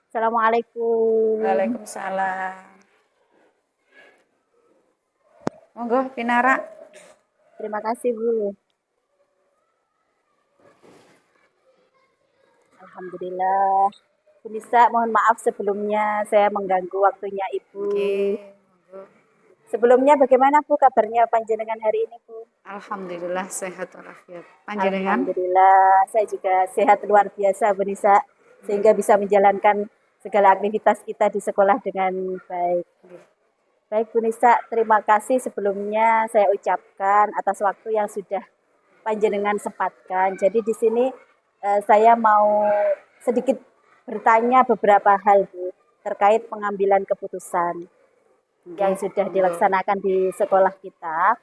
Assalamualaikum. Waalaikumsalam. Monggo Pinara. Terima kasih, Bu. Alhamdulillah. Bu Nisa, mohon maaf sebelumnya saya mengganggu waktunya Ibu. Nggih, monggo. Sebelumnya bagaimana Bu kabarnya panjenengan hari ini, Bu? Alhamdulillah sehat walafiat. Panjenengan? Alhamdulillah, saya juga sehat luar biasa, Bu Nisa, sehingga bisa menjalankan segala aktivitas kita di sekolah dengan baik. Baik, Bu Nisa, terima kasih sebelumnya saya ucapkan atas waktu yang sudah panjenengan sempatkan. Jadi di sini saya mau sedikit bertanya beberapa hal, Bu, terkait pengambilan keputusan yang sudah dilaksanakan di sekolah kita.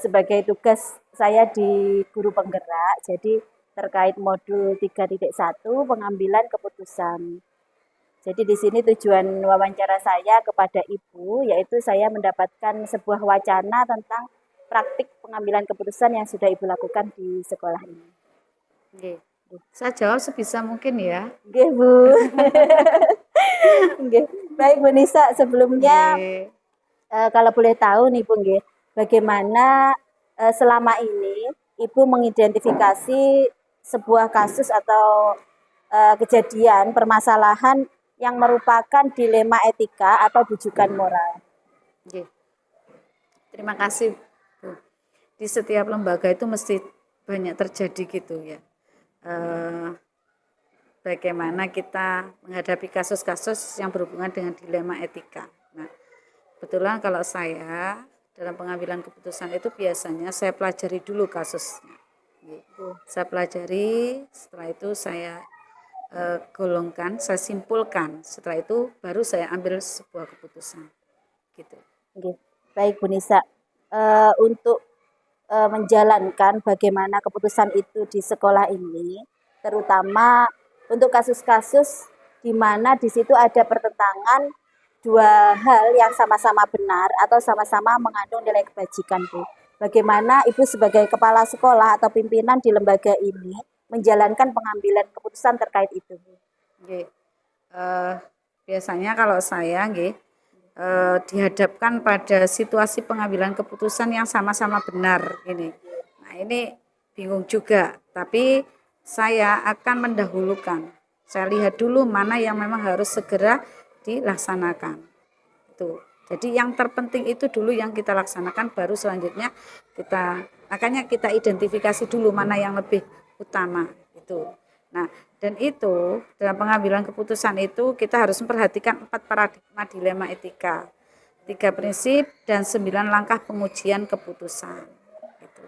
Sebagai tugas saya di guru penggerak, jadi terkait modul 3.1 pengambilan keputusan. Jadi di sini tujuan wawancara saya kepada Ibu, yaitu saya mendapatkan sebuah wacana tentang praktik pengambilan keputusan yang sudah Ibu lakukan di sekolah ini. Nggih. Saya jawab sebisa mungkin ya. Nggih, Bu. Nggih. Baik, Bu Nisa, sebelumnya kalau boleh tahu nih, Bu, nggih, bagaimana selama ini Ibu mengidentifikasi sebuah kasus atau kejadian permasalahan yang merupakan dilema etika atau bujukan moral. Nggih. Terima kasih, Bu. Di setiap lembaga itu mesti banyak terjadi gitu ya. Bagaimana kita menghadapi kasus-kasus yang berhubungan dengan dilema etika. Nah, kebetulan kalau saya dalam pengambilan keputusan itu biasanya saya pelajari dulu kasusnya. Saya pelajari, setelah itu saya golongkan, saya simpulkan. Setelah itu baru saya ambil sebuah keputusan. Gitu. Oke. Baik, Bu Nisa. Untuk menjalankan bagaimana keputusan itu di sekolah ini, terutama untuk kasus-kasus di mana di situ ada pertentangan dua hal yang sama-sama benar atau sama-sama mengandung nilai kebajikan, Bu. Bagaimana Ibu sebagai kepala sekolah atau pimpinan di lembaga ini menjalankan pengambilan keputusan terkait itu, Bu? Nggih. Biasanya kalau saya nggih dihadapkan pada situasi pengambilan keputusan yang sama-sama benar ini. Nah, ini bingung juga, tapi saya akan mendahulukan. Saya lihat dulu mana yang memang harus segera dilaksanakan. Itu. Jadi yang terpenting itu dulu yang kita laksanakan, baru selanjutnya makanya kita identifikasi dulu mana yang lebih utama itu. Nah, dan itu dalam pengambilan keputusan itu kita harus memperhatikan 4 paradigma dilema etika, 3 prinsip dan 9 langkah pengujian keputusan. Gitu.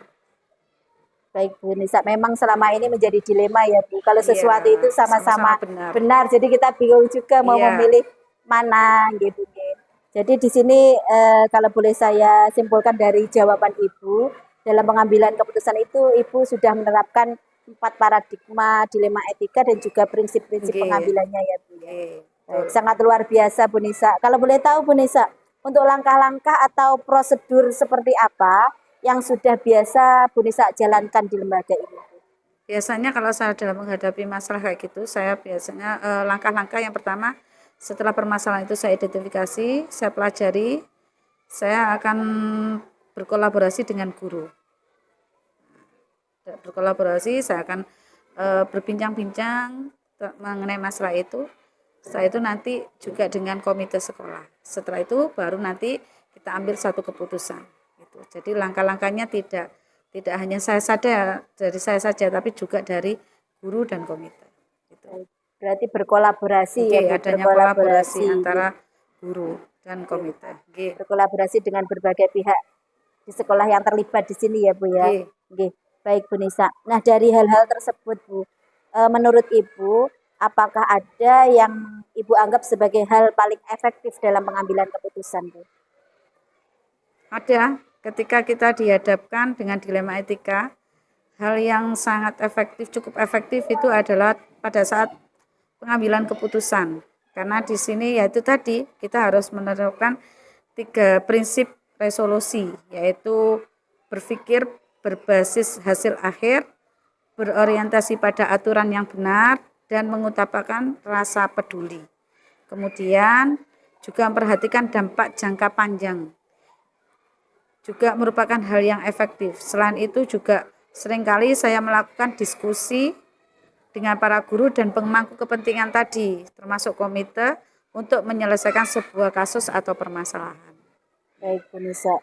Baik, Bu Nisa, memang selama ini menjadi dilema ya, Bu. Kalau sesuatu itu sama-sama benar, jadi kita bingung juga mau memilih mana gitu. Jadi di sini kalau boleh saya simpulkan dari jawaban Ibu, dalam pengambilan keputusan itu Ibu sudah menerapkan 4 paradigma dilema etika dan juga prinsip-prinsip pengambilannya ya, Bu. Sangat luar biasa, Bu Nisa. Kalau boleh tahu, Bu Nisa, untuk langkah-langkah atau prosedur seperti apa yang sudah biasa Bu Nisa jalankan di lembaga ini? Biasanya kalau saya dalam menghadapi masalah kayak gitu, saya biasanya langkah-langkah yang pertama, setelah permasalahan itu saya identifikasi, saya pelajari, saya akan berkolaborasi dengan guru. Berkolaborasi, saya akan berbincang-bincang mengenai masalah itu. Setelah itu nanti juga dengan komite sekolah. Setelah itu baru nanti kita ambil satu keputusan. Gitu. Jadi langkah-langkahnya tidak hanya saya saja, tapi juga dari guru dan komite. Gitu. Berarti berkolaborasi ya, adanya kolaborasi antara guru dan komite. Berkolaborasi dengan berbagai pihak di sekolah yang terlibat di sini ya, Bu ya. Baik, Bu Nisa. Nah, dari hal-hal tersebut, Bu, menurut Ibu, apakah ada yang Ibu anggap sebagai hal paling efektif dalam pengambilan keputusan, Bu? Ada. Ketika kita dihadapkan dengan dilema etika, hal yang sangat efektif, cukup efektif itu adalah pada saat pengambilan keputusan. Karena di sini yaitu tadi kita harus menerapkan 3 prinsip resolusi, yaitu berpikir berbasis hasil akhir, berorientasi pada aturan yang benar, dan mengutamakan rasa peduli. Kemudian juga memperhatikan dampak jangka panjang. Juga merupakan hal yang efektif. Selain itu juga seringkali saya melakukan diskusi dengan para guru dan pemangku kepentingan tadi, termasuk komite untuk menyelesaikan sebuah kasus atau permasalahan. Baik Bu Nisa,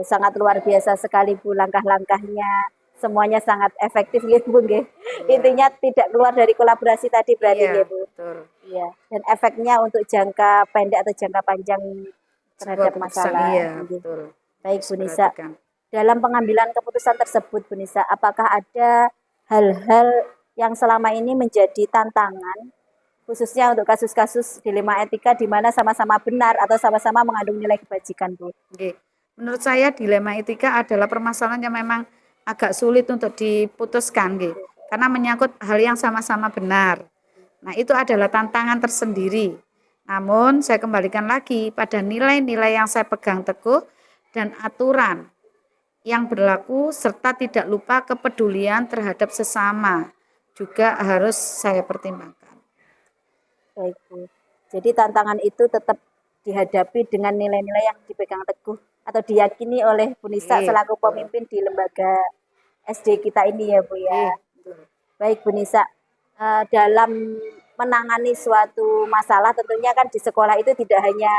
sangat luar biasa sekali Bu langkah-langkahnya. Semuanya sangat efektif gitu Bu nggih. Intinya tidak keluar dari kolaborasi tadi berarti Iya, nggih Bu. betul. Iya, dan efeknya untuk jangka pendek atau jangka panjang Sebuah terhadap keputusan, masalah. iya, Nggih. betul. Baik Harus Bu Nisa, perhatikan. dalam pengambilan keputusan tersebut Bu Nisa, apakah ada hal-hal yang selama ini menjadi tantangan khususnya untuk kasus-kasus dilema etika di mana sama-sama benar atau sama-sama mengandung nilai kebajikan Bu? Oke. Menurut saya dilema etika adalah permasalahan yang memang agak sulit untuk diputuskan, gitu. Karena menyangkut hal yang sama-sama benar. Nah, itu adalah tantangan tersendiri. Namun, saya kembalikan lagi pada nilai-nilai yang saya pegang teguh dan aturan yang berlaku serta tidak lupa kepedulian terhadap sesama juga harus saya pertimbangkan. Baik Bu. Jadi tantangan itu tetap dihadapi dengan nilai-nilai yang dipegang teguh atau diyakini oleh Bu Nisa Oke, selaku betul. pemimpin di lembaga SD kita ini ya Bu Oke, ya. betul. Baik Bu Nisa, dalam menangani suatu masalah tentunya kan di sekolah itu tidak hanya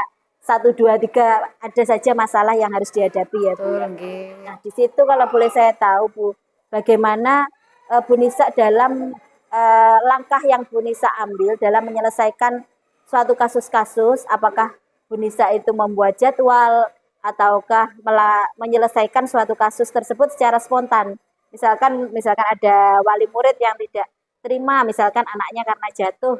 satu dua tiga ada saja masalah yang harus dihadapi ya Bu Betul, ya. oke. Nah di situ kalau boleh saya tahu Bu, bagaimana Bu Nisa dalam langkah yang Bu Nisa ambil dalam menyelesaikan suatu kasus-kasus, apakah Bu Nisa itu membuat jadwal ataukah menyelesaikan suatu kasus tersebut secara spontan. Misalkan ada wali murid yang tidak terima, misalkan anaknya karena jatuh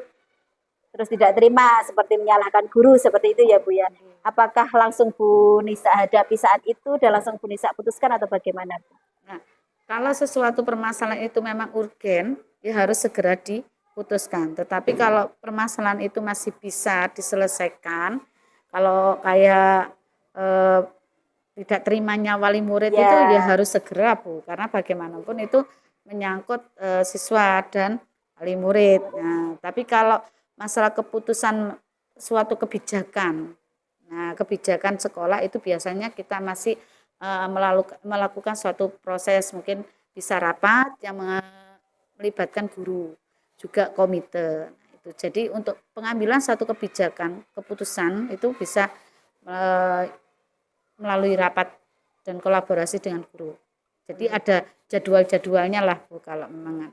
terus tidak terima seperti menyalahkan guru seperti itu ya Bu ya. Apakah langsung Bu Nisa hadapi saat itu dan langsung Bu Nisa putuskan atau bagaimana Bu? Nah, kalau sesuatu permasalahan itu memang urgen, ya harus segera diputuskan. Tetapi kalau permasalahan itu masih bisa diselesaikan, kalau kayak tidak terimanya wali murid itu ya harus segera Bu, karena bagaimanapun itu menyangkut siswa dan wali murid. Nah, tapi kalau masalah keputusan suatu kebijakan, nah kebijakan sekolah itu biasanya kita masih melakukan suatu proses, mungkin bisa rapat yang melibatkan guru, juga komite. Nah, itu. Jadi untuk pengambilan satu kebijakan, keputusan itu bisa melalui rapat dan kolaborasi dengan guru. Jadi ada jadwal-jadwalnya lah Bu kalau memang.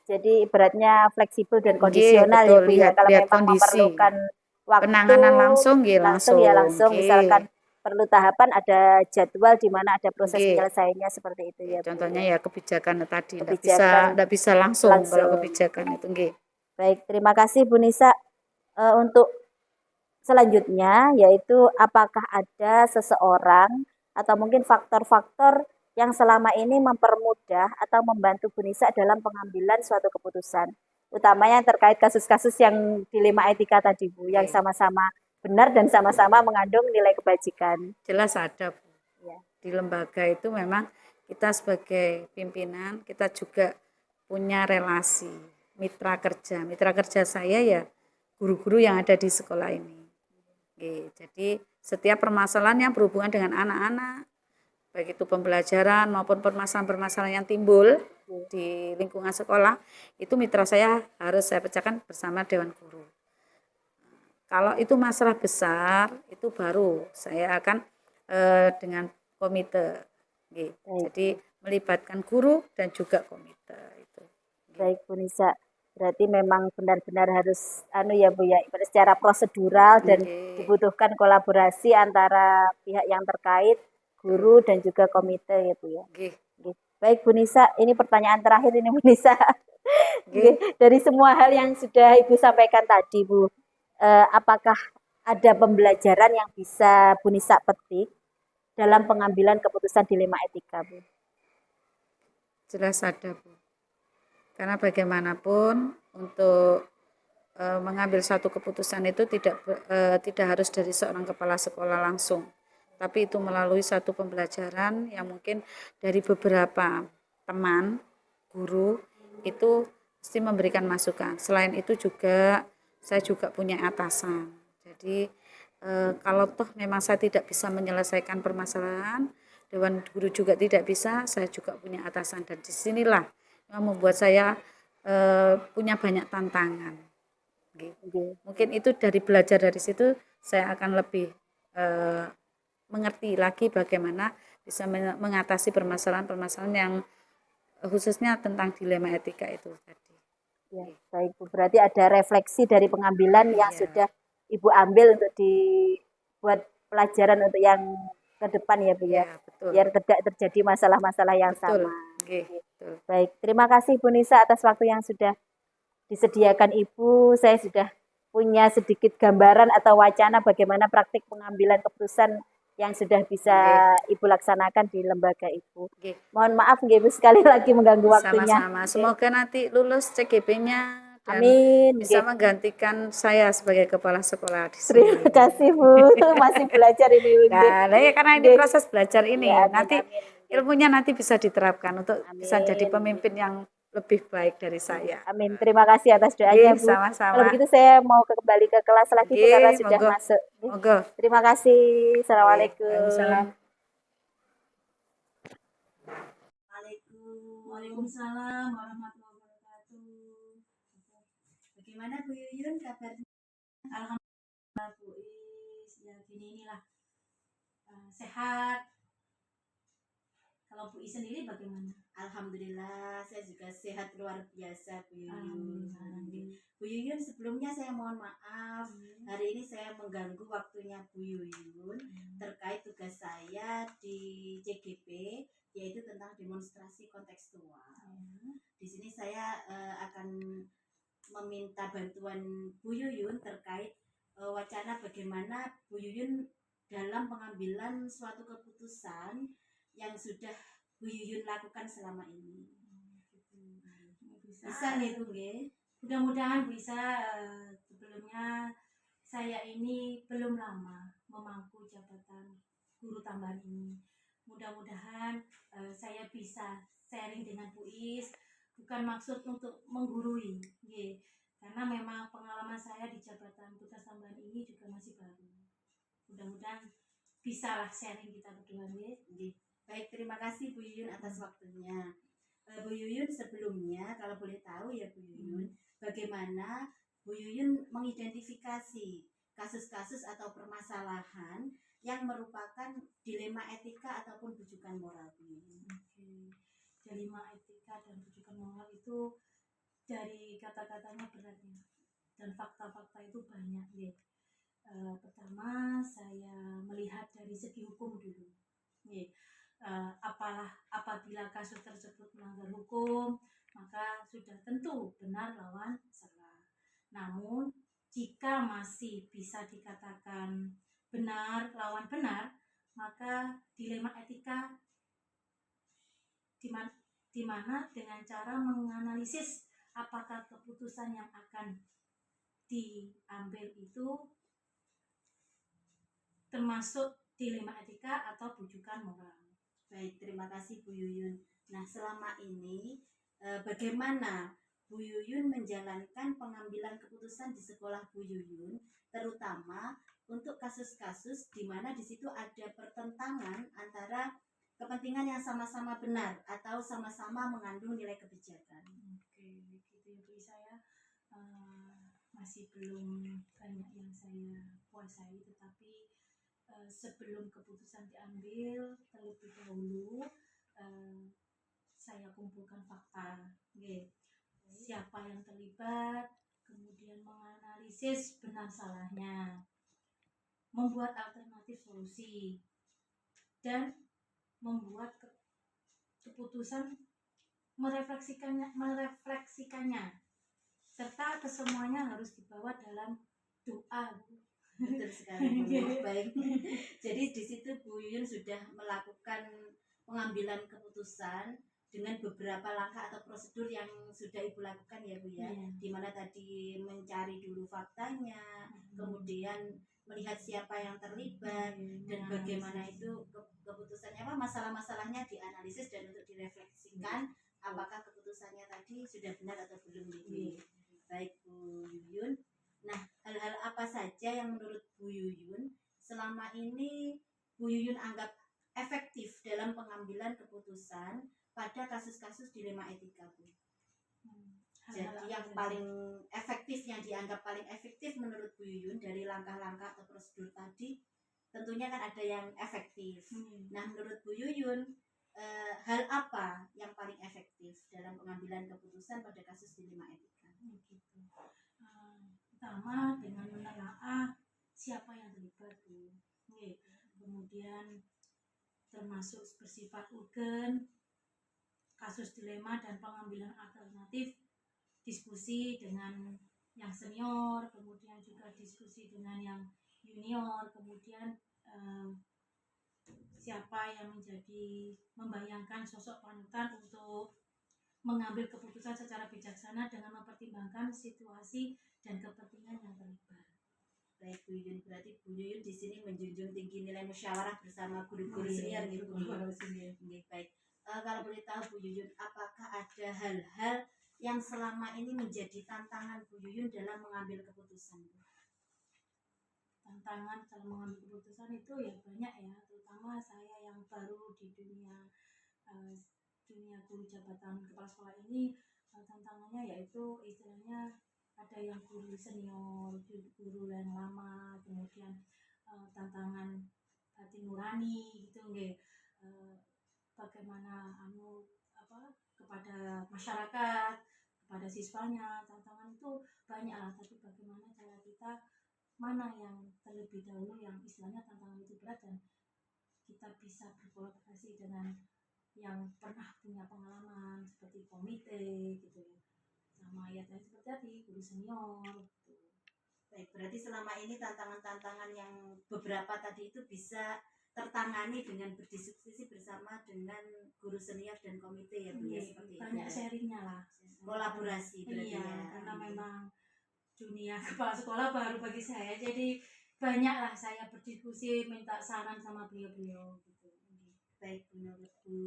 Jadi ibaratnya fleksibel dan Nggih, kondisional betul, ya Bu ya. lihat Kalau lihat memang kondisi. memerlukan waktu Penanganan langsung nggih langsung ya langsung. nggih. Misalkan perlu tahapan ada jadwal di mana ada proses Nggih. penyelesaiannya seperti itu ya Bu. Contohnya ya kebijakan tadi Kebijakan enggak bisa langsung kalau langsung. kebijakan itu nggih. Baik, terima kasih Bu Nisa. Untuk selanjutnya yaitu apakah ada seseorang atau mungkin faktor-faktor yang selama ini mempermudah atau membantu Bu Nisa dalam pengambilan suatu keputusan, utamanya terkait kasus-kasus yang dilema etika tadi Bu, yang sama-sama benar dan sama-sama mengandung nilai kebajikan. Jelas ada Bu. Ya. Di lembaga itu memang kita sebagai pimpinan kita juga punya relasi mitra kerja. Mitra kerja saya ya guru-guru yang ada di sekolah ini. Oke, jadi setiap permasalahan yang berhubungan dengan anak-anak, baik itu pembelajaran maupun permasalahan-permasalahan yang timbul di lingkungan sekolah, itu mitra saya harus saya pecahkan bersama Dewan Guru. Kalau itu masalah besar, itu baru saya akan dengan komite. Jadi melibatkan guru dan juga komite itu. Baik Bu Nisa, berarti memang benar-benar harus ya Bu ya, secara prosedural dan dibutuhkan kolaborasi antara pihak yang terkait, guru dan juga komite ya Bu ya. Baik Bu Nisa, ini pertanyaan terakhir ini Bu Nisa. Dari semua hal yang sudah Ibu sampaikan tadi Bu, apakah ada pembelajaran yang bisa Bu Nisa petik dalam pengambilan keputusan dilema etika Bu? Jelas ada Bu. Karena bagaimanapun untuk mengambil satu keputusan itu tidak harus dari seorang kepala sekolah langsung, tapi itu melalui satu pembelajaran yang mungkin dari beberapa teman, guru itu mesti memberikan masukan. Selain itu juga saya juga punya atasan. Jadi kalau toh memang saya tidak bisa menyelesaikan permasalahan, Dewan Guru juga tidak bisa, saya juga punya atasan, dan disinilah yang membuat saya punya banyak tantangan. Nggih. Mungkin itu dari belajar dari situ saya akan lebih mengerti lagi bagaimana bisa mengatasi permasalahan-permasalahan yang khususnya tentang dilema etika itu tadi. Ya, baik Bu. Berarti ada refleksi dari pengambilan yang Iya. sudah Ibu ambil untuk dibuat pelajaran untuk yang ke depan ya Bu ya. Iya, betul. Biar tidak terjadi masalah-masalah yang Betul. sama. Nggih, betul. Baik, terima kasih Bu Nisa atas waktu yang sudah disediakan Ibu. Saya sudah punya sedikit gambaran atau wacana bagaimana praktik pengambilan keputusan yang sudah bisa Ibu laksanakan di lembaga Ibu. Nggih. Mohon maaf nggih Ibu sekali lagi mengganggu waktunya. Sama-sama. Semoga nanti lulus CGP-nya dan Amin. bisa Nggih. menggantikan saya sebagai kepala sekolah di sini. Terima kasih Bu, masih belajar ini Bu. Nah, ya karena ini Nggih. proses belajar ini, Ya, amin, nanti amin. ilmunya nanti bisa diterapkan untuk bisa jadi Amin. pemimpin yang lebih baik dari saya. Amin. Terima kasih atas doanya Nggih, Bu. sama-sama. Kalau begitu saya mau kembali ke kelas lagi Bu Nggih, karena sudah monggo. masuk. Nggih. Monggo. Terima kasih. Assalamualaikum. Waalaikumsalam. Waalaikumsalam warahmatullahi wabarakatuh. Bagaimana Bu Yuyun kabarnya? Alhamdulillah Bu Is, ya gini inilah sehat. Kalau Bu Is sendiri bagaimana? Alhamdulillah, saya juga sehat luar biasa Bu Yuyun. Bu Yuyun, sebelumnya saya mohon maaf. Hari ini saya mengganggu waktunya Bu Yuyun terkait tugas saya di CGP, yaitu tentang demonstrasi kontekstual. Di sini saya akan meminta bantuan Bu Yuyun terkait wacana bagaimana Bu Yuyun dalam pengambilan suatu keputusan yang sudah Bu Yuyun lakukan selama ini. Bisa nih Bu nggih. Mudah-mudahan bisa. Sebelumnya saya ini belum lama memangku jabatan guru tambahan ini. Mudah-mudahan saya bisa sharing dengan Bu Is, bukan maksud untuk menggurui, karena memang pengalaman saya di jabatan tugas tambahan ini juga masih baru. Mudah-mudahan bisalah sharing kita berdua, nggih. Baik, terima kasih Bu Yuyun atas waktunya. Bu Yuyun, sebelumnya kalau boleh tahu ya Bu Yuyun, bagaimana Bu Yuyun mengidentifikasi kasus-kasus atau permasalahan yang merupakan dilema etika ataupun bujukan moral Bu Yuyun? Dilema etika dan bujukan moral itu dari kata-katanya beratnya dan fakta-fakta itu banyak ya. Pertama saya melihat dari segi hukum dulu. Apabila kasus tersebut melanggar hukum, maka sudah tentu benar lawan salah. Namun jika masih bisa dikatakan benar lawan benar, maka dilema etika di mana dengan cara menganalisis apakah keputusan yang akan diambil itu termasuk dilema etika atau bujukan moral. Baik, terima kasih Bu Yuyun. Nah, selama ini bagaimana Bu Yuyun menjalankan pengambilan keputusan di sekolah Bu Yuyun, terutama untuk kasus-kasus di mana di situ ada pertentangan antara kepentingan yang sama-sama benar atau sama-sama mengandung nilai kebijakan. Oke, gitu ya Bu. Saya masih belum banyak yang saya kuasai, tetapi sebelum keputusan diambil terlebih dahulu saya kumpulkan fakta, siapa yang terlibat, kemudian menganalisis benar salahnya, membuat alternatif solusi, dan membuat keputusan merefleksikannya, serta kesemuanya harus dibawa dalam doa. Betul sekali Bu. Baik. Jadi di situ Bu Yuyun sudah melakukan pengambilan keputusan dengan beberapa langkah atau prosedur yang sudah Ibu lakukan ya Bu ya. Dimana tadi mencari dulu faktanya, kemudian melihat siapa yang terlibat dan bagaimana itu keputusannya apa, masalah-masalahnya dianalisis dan untuk direfleksikan apakah keputusannya tadi sudah benar atau belum. Baik Bu Yuyun. Nah, saja yang menurut Bu Yuyun selama ini Bu Yuyun anggap efektif dalam pengambilan keputusan pada kasus-kasus dilema etika, Bu? Jadi yang paling efektif, yang dianggap paling efektif menurut Bu Yuyun dari langkah-langkah atau prosedur tadi, tentunya kan ada yang efektif. Nah, menurut Bu Yuyun, hal apa yang paling efektif dalam pengambilan keputusan pada kasus dilema etika? Gitu. Pertama dengan menelaah siapa yang terlibat, Bu. Kemudian termasuk bersifat urgen, kasus dilema dan pengambilan alternatif, diskusi dengan yang senior, kemudian juga diskusi dengan yang junior, kemudian siapa yang menjadi membayangkan sosok panutan untuk mengambil keputusan secara bijaksana dengan mempertimbangkan situasi dan kepentingan yang terlibat. Baik Bu Yuyun, berarti Bu Yuyun di sini menjunjung tinggi nilai musyawarah bersama guru-guru senior gitu Bu Yuyun. Baik. Kalau boleh tahu Bu Yuyun, apakah ada hal-hal yang selama ini menjadi tantangan Bu Yuyun dalam mengambil keputusan? Tantangan dalam mengambil keputusan itu ya banyak ya, terutama saya yang baru di dunia guru jabatan kepala sekolah ini, tantangannya yaitu istilahnya ada yang guru senior, guru yang lama, kemudian tantangan hati nurani gitu nggih, bagaimana kepada masyarakat, kepada siswanya, tantangan itu banyak lah, tapi bagaimana cara kita, mana yang terlebih dahulu yang istilahnya tantangan itu berat dan kita bisa berkolaborasi dengan yang pernah punya pengalaman seperti komite gitu ya, sama ya tadi seperti tadi guru senior gitu. Baik, berarti selama ini tantangan-tantangan yang beberapa tadi itu bisa tertangani dengan berdiskusi bersama dengan guru senior dan komite ya Bu ya, seperti banyak itu. sharingnya lah, Kolaborasi berarti iya, ya. karena memang dunia kepala sekolah baru bagi saya, jadi banyaklah saya berdiskusi, minta saran sama beliau-beliau gitu. Baik, menurut Bu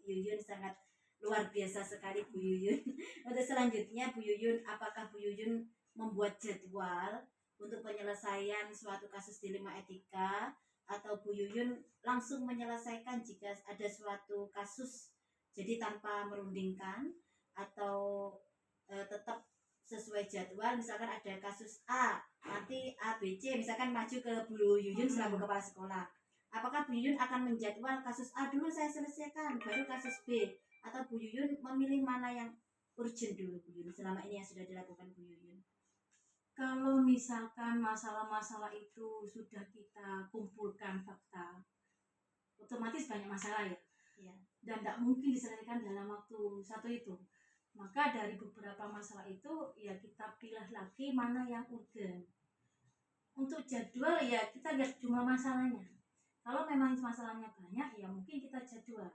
Yuyun sangat luar biasa sekali Bu Yuyun. Untuk selanjutnya Bu Yuyun, apakah Bu Yuyun membuat jadwal untuk penyelesaian suatu kasus dilema etika, atau Bu Yuyun langsung menyelesaikan jika ada suatu kasus jadi tanpa merundingkan, atau tetap sesuai jadwal, misalkan ada kasus A, nanti A, B, C, misalkan maju ke Bu Yuyun selaku kepala sekolah. Apakah Bu Yuyun akan menjadwal kasus A dulu saya selesaikan, baru kasus B, atau Bu Yuyun memilih mana yang urgent dulu Bu Yuyun selama ini yang sudah dilakukan Bu Yuyun? Kalau misalkan masalah-masalah itu sudah kita kumpulkan fakta, otomatis banyak masalah ya, dan tidak mungkin diselesaikan dalam waktu satu itu. Maka dari beberapa masalah itu ya kita pilih lagi mana yang urgen. Untuk jadwal ya kita lihat jumlah masalahnya. Kalau memang masalahnya banyak ya mungkin kita jadwal.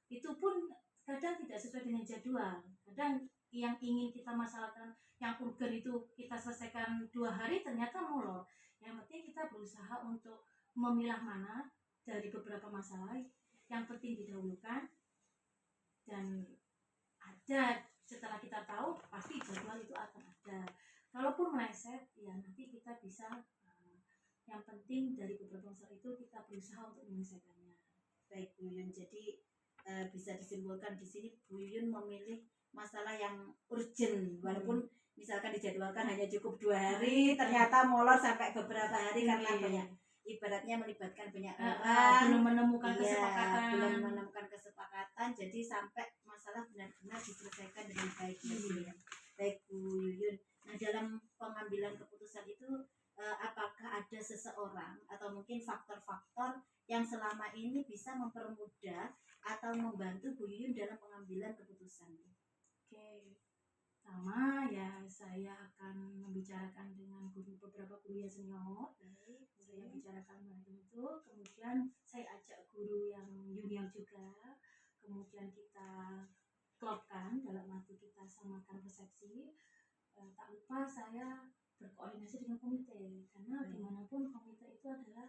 Itu pun kadang tidak sesuai dengan jadwal. Kadang yang ingin kita masalahkan yang urgen itu kita selesaikan 2 hari ternyata molor. Yang penting kita berusaha untuk memilah mana dari beberapa masalah yang penting didahulukan, dan ada setelah kita tahu pasti jadwal itu akan ada. Kalaupun meleset ya nanti kita bisa, yang penting dari beberapa masalah itu kita berusaha untuk menyelesaikannya. Baik Bu Yuyun, jadi bisa disimpulkan di sini Bu Yuyun memilih masalah yang urgent, walaupun misalkan dijadwalkan hanya cukup 2 hari, ternyata molor sampai beberapa hari karena banyak, ibaratnya melibatkan banyak orang, belum menemukan kesepakatan. Belum menemukan kesepakatan, jadi sampai masalah benar-benar diselesaikan dengan baik. Baik Bu Yuyun. Nah, dalam pengambilan keputusan itu apakah ada seseorang atau mungkin faktor-faktor yang selama ini bisa mempermudah atau membantu Bu Yuyun dalam pengambilan keputusan? Oke, pertama ya saya akan membicarakan dengan beberapa guru yang senior. Saya bicarakan dengan itu, kemudian saya ajak guru yang junior juga, kemudian kita klopkan, dalam arti kita samakan persepsi. Tak lupa saya berkoordinasi dengan komite, karena dimanapun komite itu adalah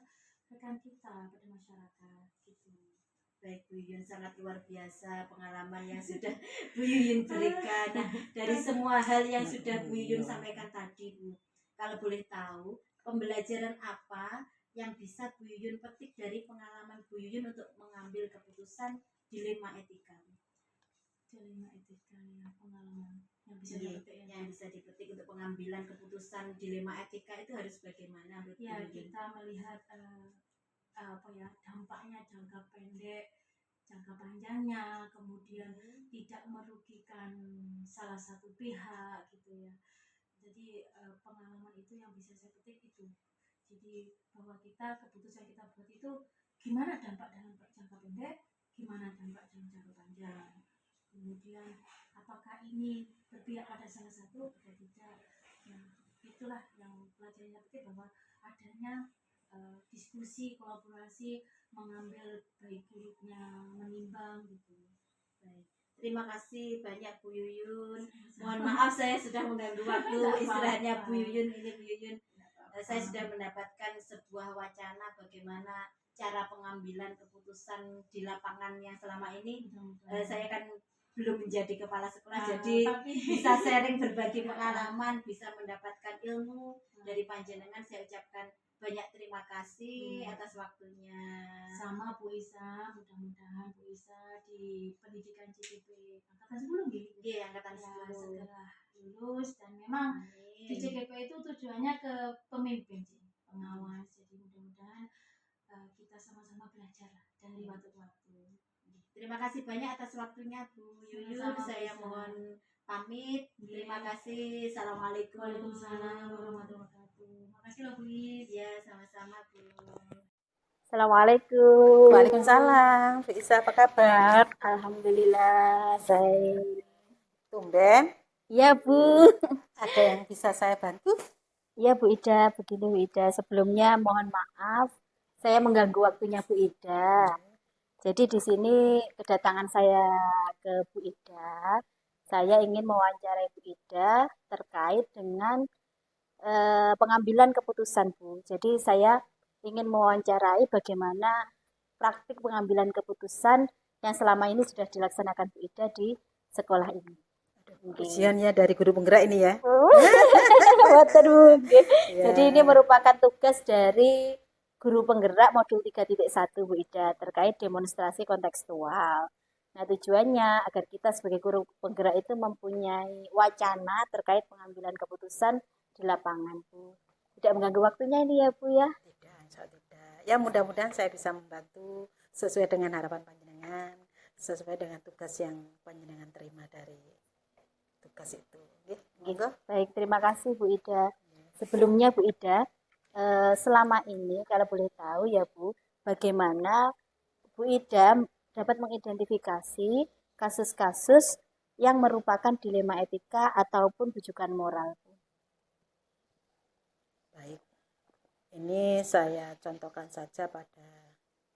rekan kita pada masyarakat gitu. Baik Bu Yuyun, sangat luar biasa pengalaman yang sudah Bu Yuyun berikan. Nah, dari semua hal yang sudah Bu Yuyun sampaikan tadi Bu, kalau boleh tahu, pembelajaran apa yang bisa Bu Yuyun petik dari pengalaman Bu Yuyun untuk mengambil keputusan dilema etika? Dilema etika ya, pengalaman yang bisa Iya, dipetik ya. yang bisa dipetik untuk pengambilan keputusan dilema etika itu harus bagaimana menurut Ya, Bu Yuyun? kita melihat apa ya, dampaknya jangka pendek, jangka panjangnya, kemudian tidak merugikan salah satu pihak gitu ya. Jadi pengalaman itu yang bisa saya petik itu. Jadi bahwa keputusan kita buat itu gimana dampak dalam jangka pendek, gimana dampak dalam jangka panjang. Kemudian apakah ini berpihak pada salah satu atau tidak. Nah, itulah yang pelajarannya petik, bahwa adanya diskusi, kolaborasi, mengambil baik buruknya, menimbang gitu. Baik. Terima kasih banyak Bu Yuyun. Mohon maaf saya sudah mengganggu waktu istirahatnya Bu Yuyun. Ini Bu Yuyun, saya sudah mendapatkan sebuah wacana bagaimana cara pengambilan keputusan di lapangan yang selama ini saya kan belum menjadi kepala sekolah, jadi bisa sharing berbagi pengalaman, bisa mendapatkan ilmu dari panjenengan. Saya ucapkan banyak terima kasih atas waktunya. Sama Bu Isa, mudah-mudahan Bu Isa di pendidikan CKP angkatan 10 gitu. Iya, angkatan Ya, 10. segera lulus, dan memang di CKP itu tujuannya ke pemimpin sih, pengawas. Jadi mudah-mudahan kita sama-sama belajar lah dari waktu ke waktu. Terima kasih banyak atas waktunya Bu Yuyun. Sama-sama, Saya Bu Isa. mohon pamit. Terima kasih. Assalamualaikum. Waalaikumsalam warahmatullahi wabarakatuh. Makasih loh Bu Is. Ya, sama-sama Bu. Assalamualaikum. Waalaikumsalam. Bu Isa, apa kabar? Alhamdulillah, baik. Tumben, Iya Bu. ada yang bisa saya bantu? Iya Bu Ida, begini Bu Ida. Sebelumnya mohon maaf, saya mengganggu waktunya Bu Ida. Jadi di sini kedatangan saya ke Bu Ida, saya ingin mewawancarai Bu Ida terkait dengan pengambilan keputusan Bu. Jadi saya ingin mewawancarai bagaimana praktik pengambilan keputusan yang selama ini sudah dilaksanakan Bu Ida di sekolah ini. Ujiannya dari guru penggerak ini ya. Boten, Bu. Nggih. Ya. Jadi ini merupakan tugas dari guru penggerak modul 3.1 Bu Ida terkait demonstrasi kontekstual. Nah, tujuannya agar kita sebagai guru penggerak itu mempunyai wacana terkait pengambilan keputusan di lapangan, Bu. Tidak mengganggu waktunya ini ya, Bu ya. Tidak, insya Allah tidak. Ya mudah-mudahan saya bisa membantu sesuai dengan harapan panjenengan, sesuai dengan tugas yang panjenengan terima dari tugas itu. Nggih, monggo. Baik, terima kasih Bu Ida. Sebelumnya Bu Ida, selama ini kalau boleh tahu ya Bu, bagaimana Bu Ida dapat mengidentifikasi kasus-kasus yang merupakan dilema etika ataupun bujukan moral, Bu? Baik. Ini saya contohkan saja pada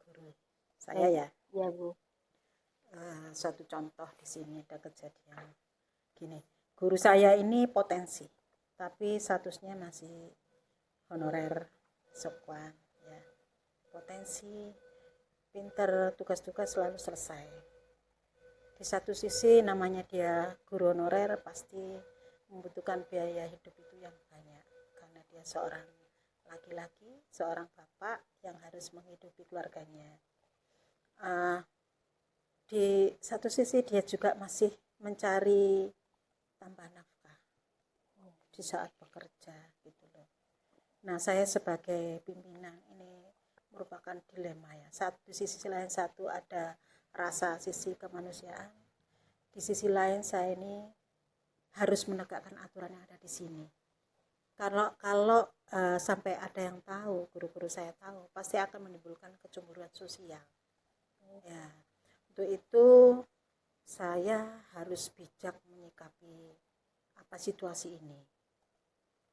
guru saya ya. Ya Bu. Suatu contoh di sini ada kejadian gini. Guru saya ini potensi, tapi statusnya masih honorer sekwan ya. Potensi, pinter, tugas-tugas selalu selesai. Di satu sisi namanya dia guru honorer pasti membutuhkan biaya hidup itu yang banyak karena dia seorang laki-laki, seorang bapak yang harus menghidupi keluarganya. Di satu sisi dia juga masih mencari tambah nafkah di saat bekerja gitu loh. Nah, saya sebagai pimpinan ini merupakan dilema ya. Di sisi lain satu ada rasa sisi kemanusiaan. Di sisi lain saya ini harus menegakkan aturan yang ada di sini. Kalau sampai ada yang tahu, guru-guru saya tahu, pasti akan menimbulkan kecemburuan sosial. Ya, untuk itu saya harus bijak menyikapi apa situasi ini.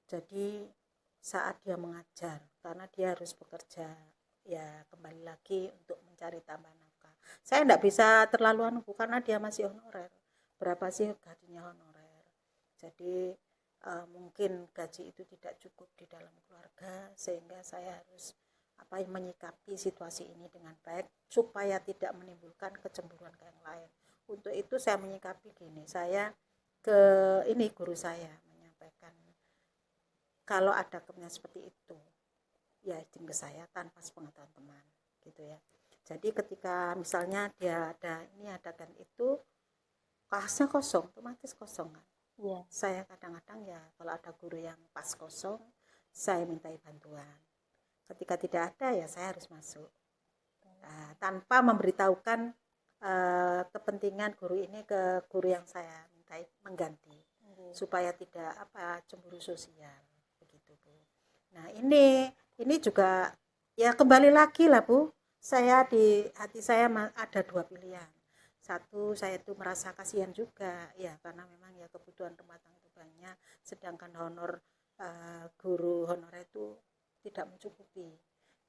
Jadi saat dia mengajar, karena dia harus bekerja, ya kembali lagi untuk mencari tambah nafkah. Saya tidak bisa terlalu anu karena dia masih honorer. Berapa sih gajinya honorer? Jadi mungkin gaji itu tidak cukup di dalam keluarga, sehingga saya harus menyikapi situasi ini dengan baik supaya tidak menimbulkan kecemburuan ke yang lain. Untuk itu saya menyikapi gini, saya ke ini guru saya menyampaikan kalau ada kepentingan seperti itu, ya izin ke saya tanpa sepengetahuan teman, gitu ya. Jadi ketika misalnya dia ada kan itu, kelasnya kosong, otomatis kosong kan. Iya. Saya kadang-kadang ya kalau ada guru yang pas kosong, saya mintai bantuan. Ketika tidak ada ya saya harus masuk. Tanpa memberitahukan kepentingan guru ini ke guru yang saya mintai mengganti, supaya tidak cemburu sosial begitu Bu. Nah ini juga ya kembali lagi lah Bu, saya di hati saya ada dua pilihan. Satu, saya itu merasa kasihan juga ya, karena memang ya kebutuhan rumah tangga itu banyak, sedangkan guru honorer itu tidak mencukupi.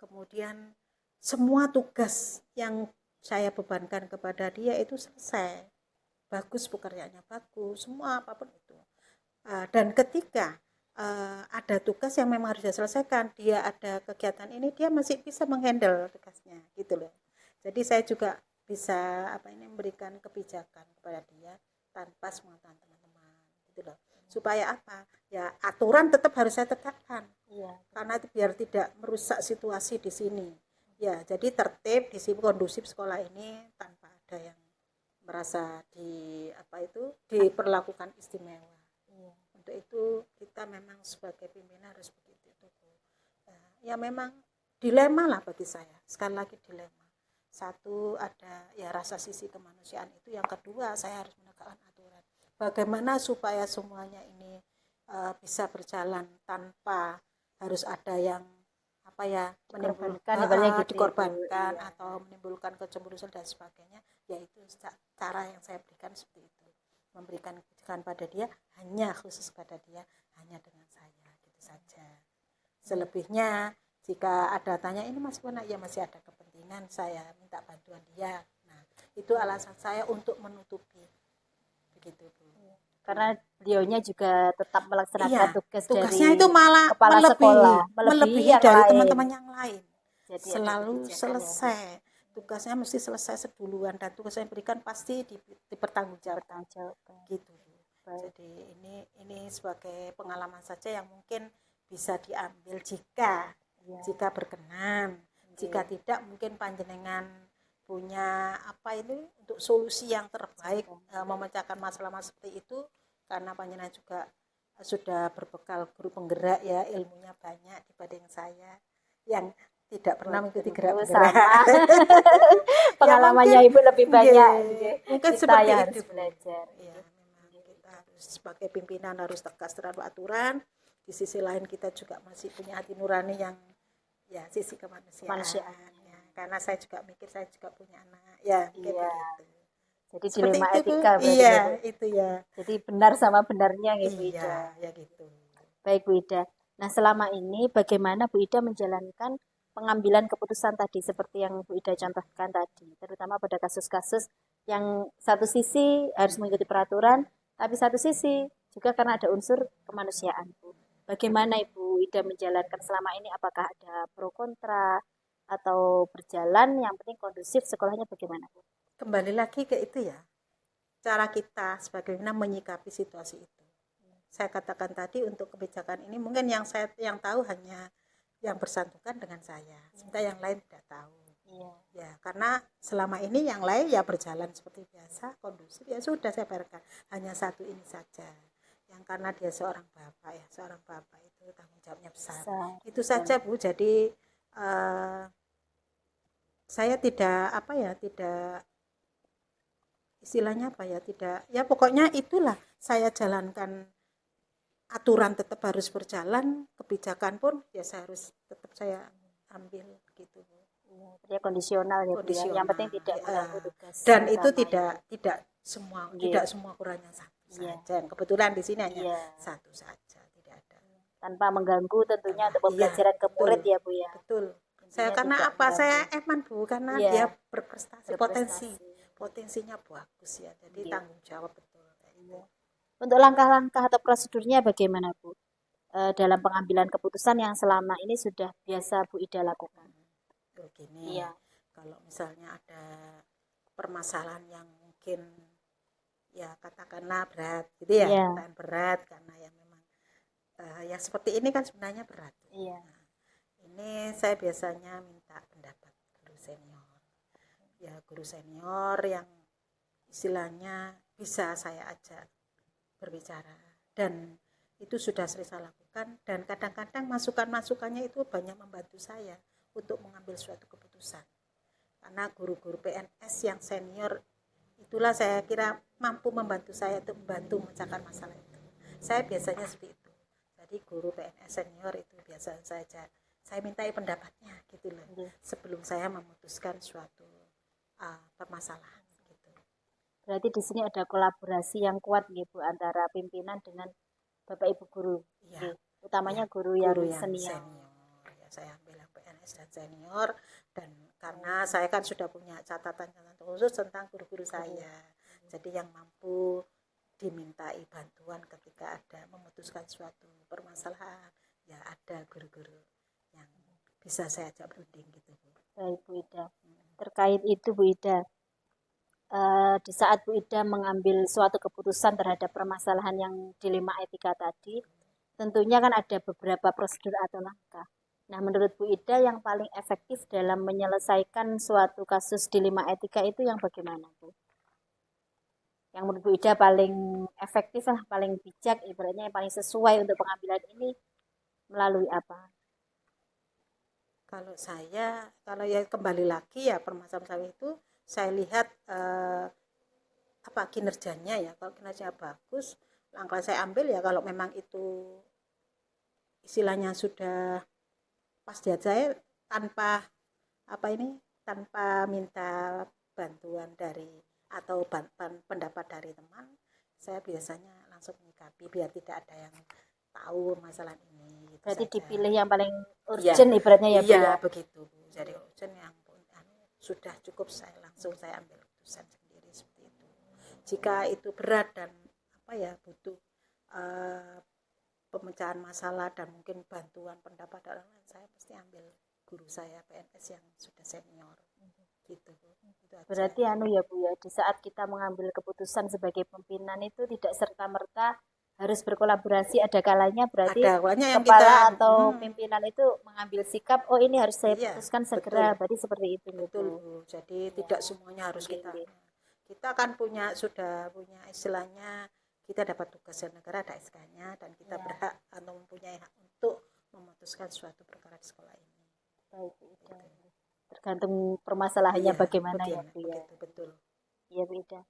Kemudian semua tugas yang saya bebankan kepada dia itu selesai, bagus, pekerjaannya bagus, semua apapun itu. Dan ketika ada tugas yang memang harus diselesaikan, dia ada kegiatan ini, dia masih bisa menghandle tugasnya, gitu loh. Jadi saya juga bisa memberikan kebijakan kepada dia tanpa sepengetahuan teman-teman, gitu loh. Supaya apa? Ya aturan tetap harus saya tegakkan. Iya. Karena itu biar tidak merusak situasi di sini. Ya, jadi tertib, disiplin, kondusif sekolah ini tanpa ada yang merasa diperlakukan istimewa. Iya. Untuk itu kita memang sebagai pimpinan harus begitu. Ya memang dilema lah bagi saya. Sekali lagi dilema. Satu, ada ya rasa sisi kemanusiaan itu. Yang kedua, saya harus menegakkan aturan. Bagaimana supaya semuanya ini bisa berjalan tanpa harus ada yang dikorbankan atau menimbulkan kecemburuan dan sebagainya, yaitu cara yang saya berikan seperti itu, memberikan kebijakan pada dia, hanya khusus pada dia, hanya dengan saya, gitu saja. Selebihnya jika ada tanya ini Mas Bona, ya masih ada kepentingan, saya minta bantuan dia. Nah itu alasan saya untuk menutupi, begitu Bu. Karena beliaunya juga tetap melaksanakan tugasnya dari itu malah kepala sekolah, melebihi dari teman-teman yang lain. Jadi selalu selesai tugasnya, mesti selesai seduluan, dan tugas yang diberikan pasti dipertanggungjawabkan, gitu. Jadi ini sebagai pengalaman saja yang mungkin bisa diambil jika berkenan. Jika tidak, mungkin panjenengan punya untuk solusi yang terbaik memecahkan masalah-masalah seperti itu, karena panjenengan juga sudah berbekal guru penggerak ya, ilmunya banyak dibanding saya yang tidak pernah mengikuti gerak-gerak. Pengalamannya Ibu lebih banyak. Mungkin kita seperti yang itu harus belajar. Ya, memang kita harus sebagai pimpinan harus tegas terhadap aturan. Di sisi lain kita juga masih punya hati nurani yang ya sisi kemanusiaan. Ya. Karena saya juga mikir, saya juga punya anak. Ya, begitu. Jadi dilema etika berarti. Iya, itu ya. Jadi benar sama benarnya ya Bu Ida. Iya, ya gitu. Baik Bu Ida. Nah selama ini bagaimana Bu Ida menjalankan pengambilan keputusan tadi seperti yang Bu Ida contohkan tadi, terutama pada kasus-kasus yang satu sisi harus mengikuti peraturan, tapi satu sisi juga karena ada unsur kemanusiaan Bu. Bagaimana Ibu Ida menjalankan selama ini? Apakah ada pro kontra atau berjalan, yang penting kondusif, sekolahnya bagaimana Bu? Kembali lagi ke itu ya, cara kita sebagaimana menyikapi situasi itu. Saya katakan tadi, untuk kebijakan ini mungkin yang tahu hanya yang bersangkutan dengan saya, sementara yang lain tidak tahu. Ya karena selama ini yang lain ya berjalan seperti biasa, kondusif, ya sudah saya biarkan. Hanya satu ini saja, yang karena dia seorang bapak itu tanggung jawabnya besar. Itu saja Bu. Jadi saya tidak istilahnya pokoknya itulah, saya jalankan aturan, tetap harus berjalan, kebijakan pun ya saya harus tetap saya ambil gitu Bu. Ya kondisional ya Bu ya. Yang penting tidak mengganggu tugas. Dan itu tidak semua ukurannya satu saja. Kebetulan di sini hanya satu saja, tidak ada. Tanpa mengganggu tentunya untuk pembelajaran ke murid ya Bu ya. Betul. Saya karena saya eman Bu, karena dia berprestasi, potensinya bagus ya, jadi tanggung jawab betul. Untuk langkah-langkah atau prosedurnya bagaimana Bu dalam pengambilan keputusan yang selama ini sudah biasa Bu Ida lakukan? Begini, kalau misalnya ada permasalahan yang mungkin ya katakanlah berat gitu ya, berat karena ya memang yang seperti ini kan sebenarnya berat. Iya. Ini saya biasanya minta pendapat guru senior. Ya guru senior yang istilahnya bisa saya ajak berbicara, dan itu sudah sering saya lakukan, dan kadang-kadang masukan-masukannya itu banyak membantu saya untuk mengambil suatu keputusan. Karena guru-guru PNS yang senior itulah saya kira mampu membantu saya untuk membantu memecahkan masalah itu. Saya biasanya seperti itu. Jadi guru PNS senior itu biasa saja saya mintai pendapatnya gitu loh, sebelum saya memutuskan suatu permasalahan gitu. Berarti di sini ada kolaborasi yang kuat gitu antara pimpinan dengan Bapak Ibu guru. Iya. Utamanya Ya, guru yang guru senior. Ya, saya ambil yang PNS dan senior, dan karena saya kan sudah punya catatan khusus tentang guru-guru saya. Jadi yang mampu dimintai bantuan ketika ada memutuskan suatu permasalahan, ya ada guru-guru yang bisa saya ajak berunding gitu, Bu. Baik Bu Ida. Terkait itu Bu Ida, di saat Bu Ida mengambil suatu keputusan terhadap permasalahan yang dilema etika tadi, tentunya kan ada beberapa prosedur atau langkah. Nah, menurut Bu Ida yang paling efektif dalam menyelesaikan suatu kasus dilema etika itu yang bagaimana, Bu? Yang menurut Bu Ida paling efektif lah, paling bijak, ibaratnya yang paling sesuai untuk pengambilan ini melalui apa? Kalau saya, kalau ya kembali lagi ya permasalahan itu saya lihat apa kinerjanya ya. Kalau kinerjanya bagus, langkah saya ambil ya. Kalau memang itu istilahnya sudah pas di hati saya, tanpa tanpa minta bantuan dari atau pendapat dari teman, saya biasanya langsung menyikapi biar tidak ada yang tahu masalah ini. Gitu Berarti saja. dipilih yang paling urgent ibaratnya ya Bu ya. Iya begitu Bu. Jadi urgent yang sudah cukup saya ambil keputusan sendiri seperti itu. Jika itu berat dan butuh pemecahan masalah dan mungkin bantuan pendapat orang lain, saya pasti ambil guru saya PNS yang sudah senior gitu Bu. Itu aja. Berarti ya Bu ya, di saat kita mengambil keputusan sebagai pimpinan itu tidak serta-merta harus berkolaborasi, ada kalanya berarti Ada awalnya yang kepala kita atau pimpinan itu mengambil sikap, oh ini harus saya Iya, putuskan segera, betul. berarti seperti itu betul Bu. Bu. Jadi tidak semuanya harus kita kan sudah punya istilahnya, kita dapat tugas dari negara, ada SK-nya, dan kita berhak atau mempunyai hak untuk memutuskan suatu perkara di sekolah ini. Baik Bu Ida. Tergantung permasalahannya Iya, bagaimana ya Bu ya. begitu, betul. Iya Bu Ida.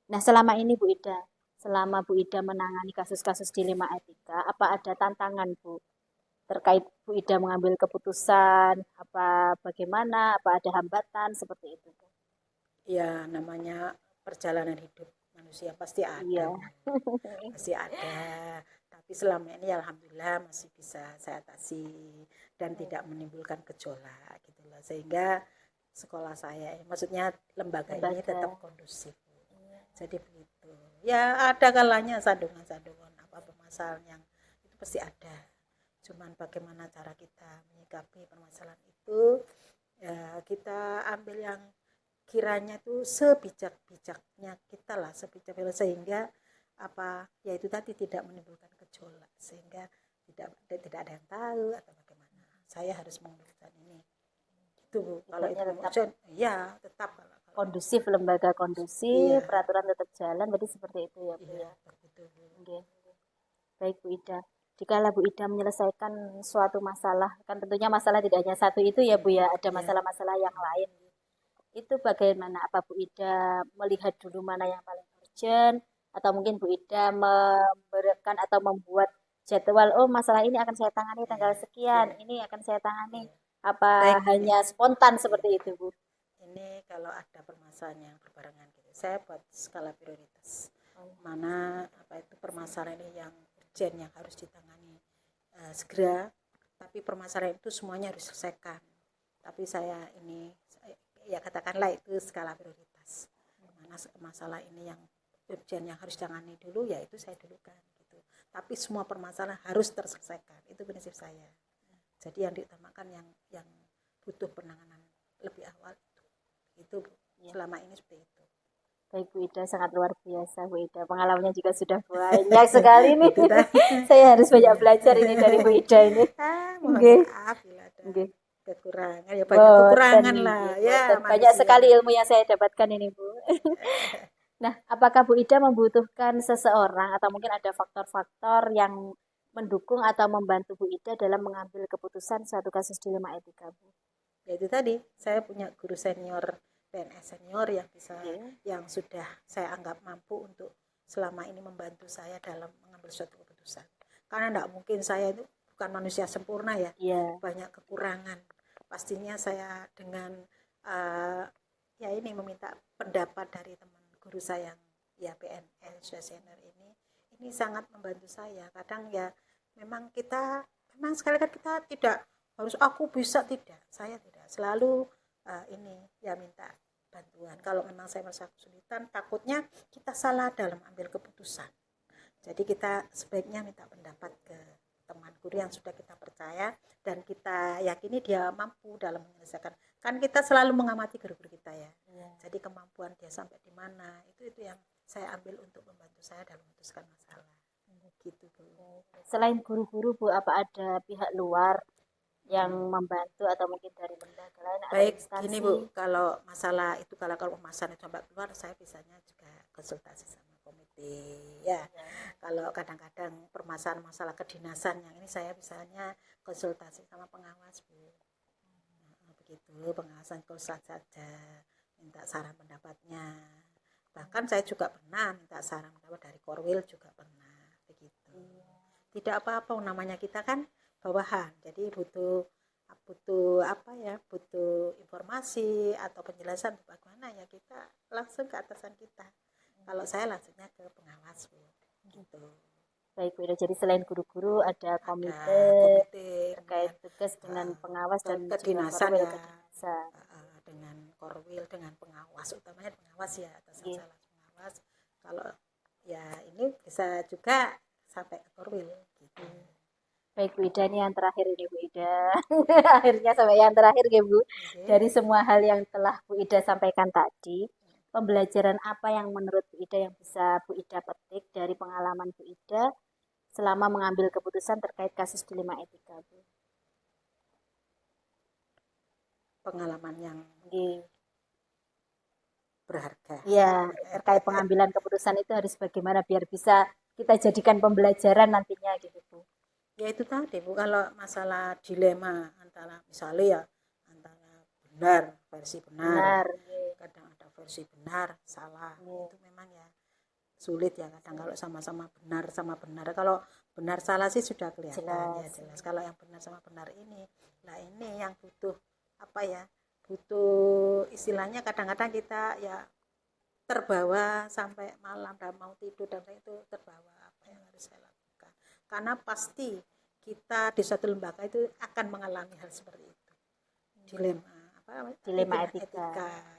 Nah selama ini Bu Ida, selama Bu Ida menangani kasus-kasus dilema etika, apa ada tantangan Bu terkait Bu Ida mengambil keputusan, bagaimana, apa ada hambatan seperti itu Bu? Ya namanya perjalanan hidup manusia pasti ada. Iya. Pasti ada. Tapi selama ini alhamdulillah masih bisa saya atasi dan tidak menimbulkan gejolak gitu loh. Sehingga sekolah saya, maksudnya lembaga ini tetap kondusif. Jadi begitu. Ya ada kalanya sandungan-sandungan permasalahan yang itu pasti ada. Cuman bagaimana cara kita menyikapi permasalahan itu, ya kita ambil yang kiranya itu sebijak-bijaknya kita lah, sehingga ya itu tadi tidak menimbulkan gejolak, sehingga tidak ada yang tahu atau bagaimana. Saya harus memutuskan ini. Gitu Bu. Kalau itu ya tetap kalau kondusif, lembaga kondusif, peraturan tetap jalan, berarti seperti itu ya Bu ya. Begitu Bu. Okay. Baik Bu Ida. Jikalau Bu Ida menyelesaikan suatu masalah, kan tentunya masalah tidak hanya satu itu ya Bu ya, ada masalah-masalah yang lain. Itu bagaimana? Apa Bu Ida melihat dulu mana yang paling urgent, atau mungkin Bu Ida memberikan atau membuat jadwal, oh masalah ini akan saya tangani tanggal sekian, ini akan saya tangani. Apa hanya spontan seperti itu Bu? Ini kalau ada permasalahan yang berbarengan gitu, saya buat skala prioritas. Mana itu permasalahan ini yang urgent, yang harus ditangani segera, tapi permasalahan itu semuanya harus diselesaikan. Tapi saya ini ya katakanlah itu skala prioritas. Mana masalah ini yang urgent yang harus ditangani dulu, ya itu saya dulukan gitu. Tapi semua permasalahan harus terselesaikan. Itu prinsip saya. Jadi yang diutamakan yang butuh penanganan lebih awal itu selama ini seperti itu. Baik Bu Ida, sangat luar biasa Bu Ida. Pengalamannya juga sudah banyak sekali nih. Itu tadi. Saya harus banyak belajar ini dari Bu Ida ini. Mohon Nggih. maaf bila ada Nggih. kekurangan, ya banyak kekurangan lah ya, Boten. Banyak manusia. sekali ilmu yang saya dapatkan ini Bu. Nah, apakah Bu Ida membutuhkan seseorang atau mungkin ada faktor-faktor yang mendukung atau membantu Bu Ida dalam mengambil keputusan suatu kasus dilema etika Bu? Ya itu tadi, saya punya guru senior, PNS senior yang bisa, yang sudah saya anggap mampu untuk selama ini membantu saya dalam mengambil suatu keputusan. Karena tidak mungkin, saya itu bukan manusia sempurna ya, banyak kekurangan. Pastinya saya dengan ya ini meminta pendapat dari teman guru saya yang ya PNS sudah senior ini sangat membantu saya. Kadang ya memang sekali-kali kita tidak harus aku bisa, tidak, saya tidak selalu ini ya minta bantuan. Kalau memang saya merasa kesulitan, takutnya kita salah dalam ambil keputusan. Jadi kita sebaiknya minta pendapat ke teman guru yang sudah kita percaya dan kita yakini dia mampu dalam menyelesaikan. Kan kita selalu mengamati guru-guru kita ya. Jadi kemampuan dia sampai di mana, itu yang saya ambil untuk membantu saya dalam memutuskan masalah. Gitu Bu. Selain guru-guru Bu, apa ada pihak luar yang membantu atau mungkin dari lembaga lain atau Baik, instansi? gini Bu, kalau masalah itu kalau pemasaran itu sampai keluar, saya biasanya juga konsultasi sama komite ya. Kalau kadang-kadang permasalahan masalah kedinasan yang ini, saya biasanya konsultasi sama pengawas Bu. Begitu, pengawasan konsultasi saja, minta saran pendapatnya. Bahkan saya juga pernah minta saran pendapat dari Korwil, juga pernah begitu. Tidak apa-apa, namanya kita kan bawahan, jadi butuh apa ya, butuh informasi atau penjelasan bagaimana ya, kita langsung ke atasan kita. Kalau saya langsungnya ke pengawas Bu, gitu. Baik Bu Ida, jadi selain guru-guru ada komite terkait tugas dengan pengawas dan kedinasan juga ya, kedinasan. dengan Korwil, dengan pengawas, utamanya pengawas ya, atasan saya langsung pengawas. Kalau ya ini bisa juga sampai ke Korwil gitu. Baik Bu Ida, ini yang terakhir ini Bu Ida. Akhirnya sampai yang terakhir ya Bu. Dari semua hal yang telah Bu Ida sampaikan tadi, pembelajaran apa yang menurut Bu Ida yang bisa Bu Ida petik dari pengalaman Bu Ida selama mengambil keputusan terkait kasus dilema etika Bu? Pengalaman yang berharga. Ya, terkait pengambilan keputusan itu harus bagaimana biar bisa kita jadikan pembelajaran nantinya gitu Bu. Ya itu tadi Bu, kalau masalah dilema antara misalnya ya antara benar, versi benar. Kadang ada versi benar, salah. Itu memang ya sulit ya kadang kalau sama-sama benar sama benar. Kalau benar salah sih sudah kelihatan jelas. Kalau yang benar sama benar ini, nah ini yang butuh apa ya? Butuh istilahnya kadang-kadang kita ya terbawa sampai malam dan mau tidur dan itu terbawa apa yang harus saya lakukan. Karena pasti kita di suatu lembaga itu akan mengalami hal seperti itu. Dilema etika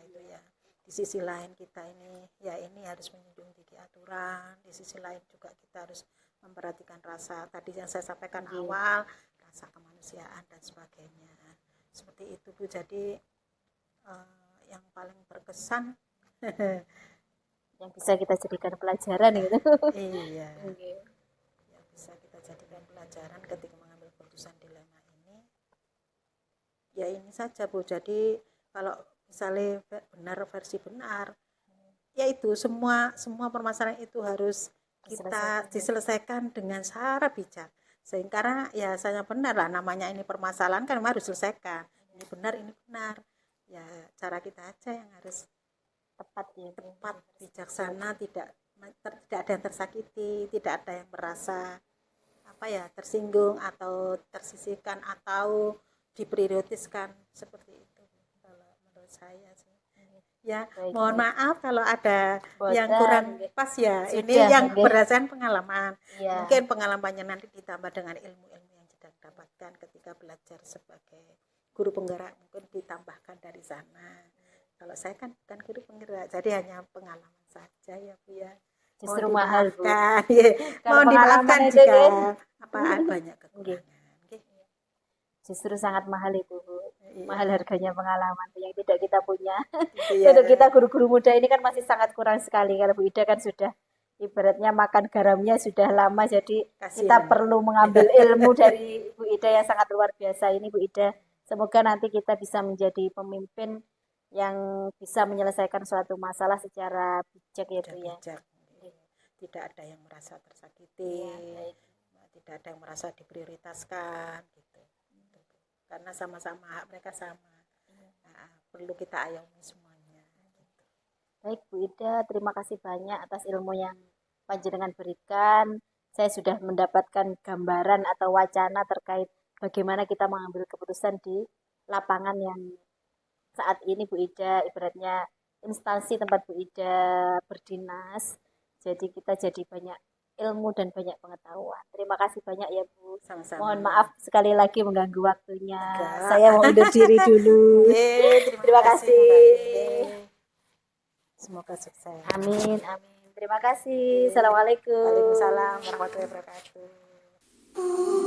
itu ya. Di sisi lain kita ini harus menjunjung tinggi aturan, di sisi lain juga kita harus memperhatikan rasa tadi yang saya sampaikan awal, rasa kemanusiaan dan sebagainya. Seperti itu Bu. Jadi yang paling berkesan yang bisa kita jadikan pelajaran gitu. Iya. Yang bisa kita jadikan pelajaran ketika mengambil keputusan dilema ini. Ya ini saja Bu. Jadi kalau misalnya benar versi benar, yaitu semua permasalahan itu harus kita diselesaikan dengan cara bijak. Karena ya saya benar lah, namanya ini permasalahan kan harus diselesaikan. Ini benar. Ya cara kita aja yang harus tepat, bijaksana, tidak ada yang tersakiti, tidak ada yang merasa tersinggung atau tersisihkan atau diprioritaskan, seperti itu kalau menurut saya sih. Ya, mohon maaf kalau ada yang kurang pas ya. Ini yang berdasarkan pengalaman. Mungkin pengalamannya nanti ditambah dengan ilmu-ilmu yang sedang dapatkan ketika belajar sebagai guru penggerak, mungkin ditambahkan dari sana. Kalau saya kan bukan guru penggerak, jadi hanya pengalaman saja ya Bu ya. Justru mahal Bu. Mohon dimaafkan jika banyak kekurangan. Justru sangat mahal itu Bu. Iya. Mahal harganya pengalaman yang tidak kita punya. Iya. Untuk kita guru-guru muda ini kan masih sangat kurang sekali. Kalau Bu Ida kan sudah ibaratnya makan garamnya sudah lama, jadi kita Kasihan. perlu mengambil ilmu dari Bu Ida yang sangat luar biasa ini, Bu Ida. Semoga nanti kita bisa menjadi pemimpin yang bisa menyelesaikan suatu masalah secara bijak ya Bu ya. Bijak. Tidak ada yang merasa tersakiti, Iya, baik. tidak ada yang merasa diprioritaskan gitu. Karena sama-sama hak mereka sama. Nah, perlu kita ayomi semuanya. Gitu. Baik Bu Ida, terima kasih banyak atas ilmu yang panjenengan berikan. Saya sudah mendapatkan gambaran atau wacana terkait bagaimana kita mengambil keputusan di lapangan yang saat ini Bu Ida ibaratnya instansi tempat Bu Ida berdinas. Jadi kita jadi banyak ilmu dan banyak pengetahuan. Terima kasih banyak ya Bu. Sama-sama. Mohon maaf sekali lagi mengganggu waktunya. Enggak. Saya mau undur diri dulu. Terima kasih. kembali. Semoga sukses. Amin, amin. Terima kasih. Assalamualaikum. Waalaikumsalam warahmatullahi wabarakatuh.